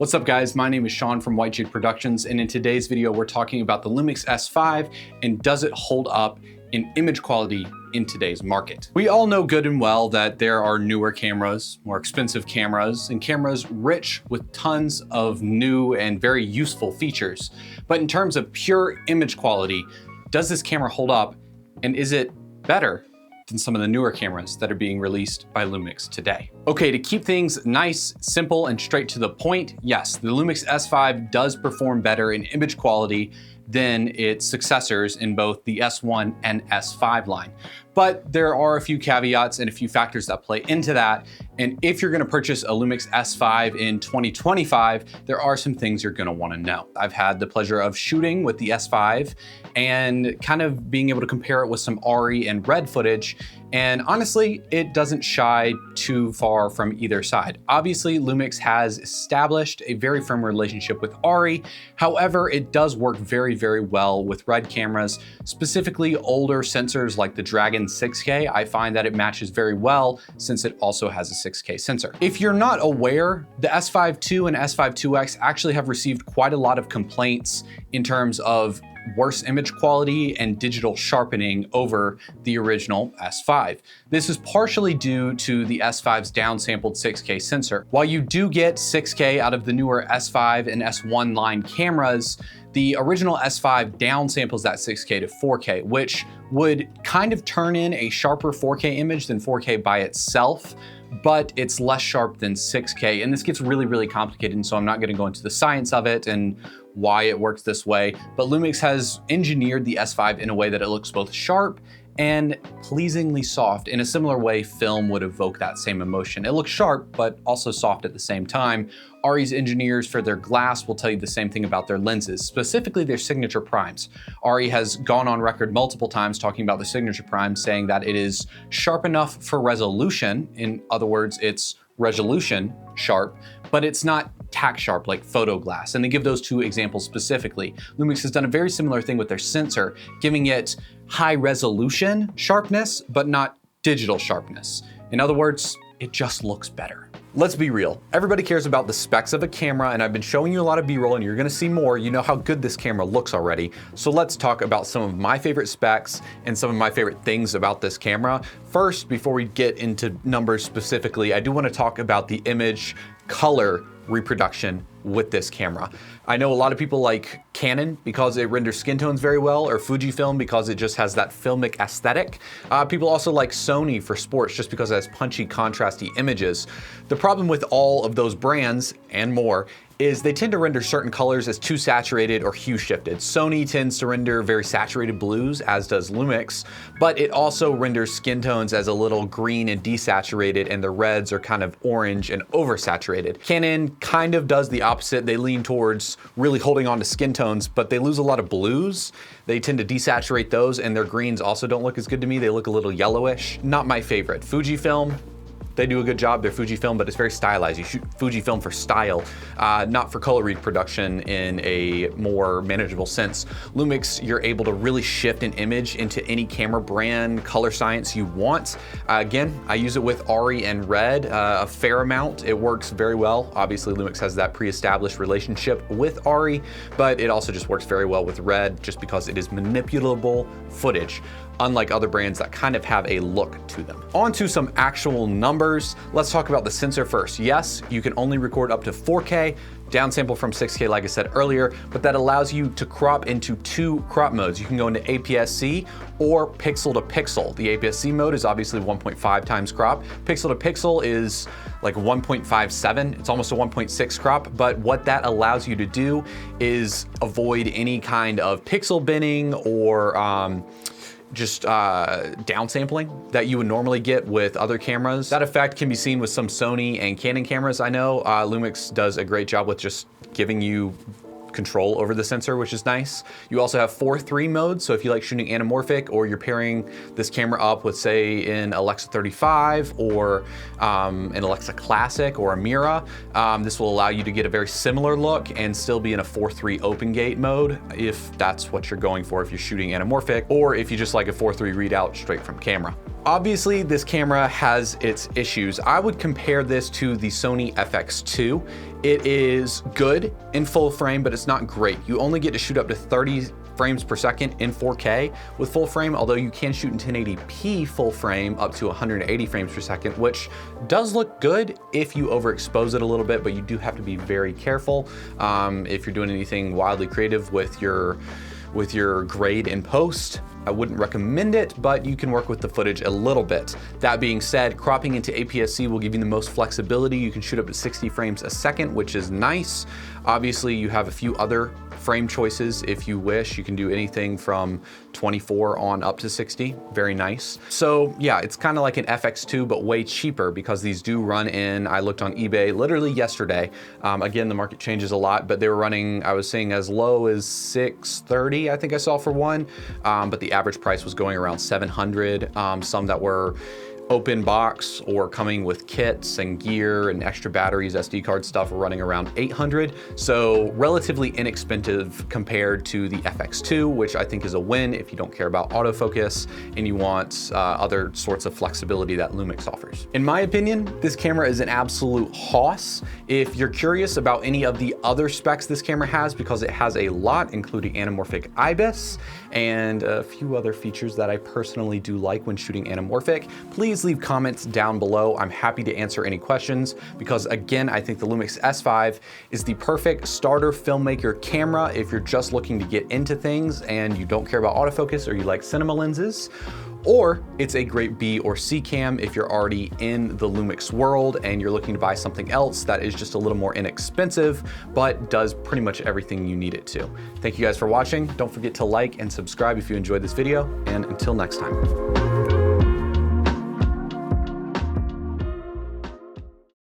What's up guys, my name is Sean from White Jade Productions, and in today's video we're talking about the Lumix S5 and does it hold up in image quality in today's market. We all know good and well that there are newer cameras, more expensive cameras, and cameras rich with tons of new and very useful features. But in terms of pure image quality, does this camera hold up, and is it better than some of the newer cameras that are being released by Lumix today? Okay, to keep things nice, simple, and straight to the point, yes, the Lumix S5 does perform better in image quality than its successors in both the S1 and S5 line. But there are a few caveats and a few factors that play into that. And if you're gonna purchase a Lumix S5 in 2025, there are some things you're gonna wanna know. I've had the pleasure of shooting with the S5 and kind of being able to compare it with some RE and Red footage. And honestly, it doesn't shy too far from either side. Obviously, Lumix has established a very firm relationship with RE. However, it does work very, very well with Red cameras, specifically older sensors like the Dragon 6K. I find that it matches very well since it also has a 6K sensor. If you're not aware, the S5 II and S5 IIX actually have received quite a lot of complaints in terms of worse image quality and digital sharpening over the original S5. This is partially due to the S5's downsampled 6K sensor. While you do get 6K out of the newer S5 and S1 line cameras, the original S5 downsamples that 6K to 4K, which would kind of turn in a sharper 4K image than 4K by itself, but it's less sharp than 6K. And this gets really, really complicated, and so I'm not gonna go into the science of it and why it works this way, but Lumix has engineered the S5 in a way that it looks both sharp and pleasingly soft. In a similar way, film would evoke that same emotion. It looks sharp, but also soft at the same time. RE's engineers for their glass will tell you the same thing about their lenses, specifically their signature primes. RE has gone on record multiple times talking about the signature prime, saying that it is sharp enough for resolution. In other words, it's resolution sharp, but it's not tack sharp like photo glass. And they give those two examples specifically. Lumix has done a very similar thing with their sensor, giving it high resolution sharpness, but not digital sharpness. In other words, it just looks better. Let's be real. Everybody cares about the specs of a camera, and I've been showing you a lot of B-roll and you're gonna see more. You know how good this camera looks already. So let's talk about some of my favorite specs and some of my favorite things about this camera. First, before we get into numbers specifically, I do wanna talk about the image color reproduction with this camera. I know a lot of people like Canon because it renders skin tones very well, or Fujifilm because it just has that filmic aesthetic. People also like Sony for sports just because it has punchy, contrasty images. The problem with all of those brands and more is they tend to render certain colors as too saturated or hue shifted. Sony tends to render very saturated blues, as does Lumix, but it also renders skin tones as a little green and desaturated, and the reds are kind of orange and oversaturated. Canon kind of does the opposite. They lean towards really holding on to skin tones, but they lose a lot of blues. They tend to desaturate those, and their greens also don't look as good to me. They look a little yellowish. Not my favorite. Fujifilm, they do a good job. They're Fujifilm, but it's very stylized. You shoot Fujifilm for style, not for color reproduction in a more manageable sense. Lumix, you're able to really shift an image into any camera brand, color science you want. Again, I use it with RE and Red a fair amount. It works very well. Obviously, Lumix has that pre-established relationship with RE, but it also just works very well with Red just because it is manipulable footage, unlike other brands that kind of have a look to them. On to some actual numbers. Let's talk about the sensor first. Yes, you can only record up to 4K, downsample from 6K like I said earlier, but that allows you to crop into two crop modes. You can go into APS-C or pixel to pixel. The APS-C mode is obviously 1.5 times crop. Pixel to pixel is like 1.57. It's almost a 1.6 crop, but what that allows you to do is avoid any kind of pixel binning or just downsampling that you would normally get with other cameras. That effect can be seen with some Sony and Canon cameras. I know Lumix does a great job with just giving you control over the sensor, which is nice. You also have 4:3 mode, so if you like shooting anamorphic or you're pairing this camera up with, say, an Alexa 35 or an Alexa Classic or a Mira, this will allow you to get a very similar look and still be in a 4:3 open gate mode if that's what you're going for, if you're shooting anamorphic, or if you just like a 4:3 readout straight from camera. Obviously, this camera has its issues. I would compare this to the Sony FX2. It is good in full frame, but it's not great. You only get to shoot up to 30 frames per second in 4K with full frame, although you can shoot in 1080p full frame up to 180 frames per second, which does look good if you overexpose it a little bit, but you do have to be very careful if you're doing anything wildly creative with your grade in post. I wouldn't recommend it, but you can work with the footage a little bit. That being said, cropping into APS-C will give you the most flexibility. You can shoot up to 60 frames a second, which is nice. Obviously, you have a few other frame choices if you wish. You can do anything from 24 on up to 60, very nice. So yeah, it's kind of like an FX2, but way cheaper because these do run in, I looked on eBay literally yesterday. Again, the market changes a lot, but they were running, I was seeing as low as $630, I think I saw for one, but the average price was going around $700. Some that were open box or coming with kits and gear and extra batteries, SD card stuff, are running around $800. So relatively inexpensive compared to the FX2, which I think is a win if you don't care about autofocus and you want other sorts of flexibility that Lumix offers. In my opinion, this camera is an absolute hoss. If you're curious about any of the other specs this camera has, because it has a lot, including anamorphic IBIS and a few other features that I personally do like when shooting anamorphic, please leave comments down below. I'm happy to answer any questions because, again, I think the Lumix S5 is the perfect starter filmmaker camera if you're just looking to get into things and you don't care about autofocus or you like cinema lenses. Or it's a great B or C cam if you're already in the Lumix world and you're looking to buy something else that is just a little more inexpensive, but does pretty much everything you need it to. Thank you guys for watching. Don't forget to like and subscribe if you enjoyed this video, and until next time.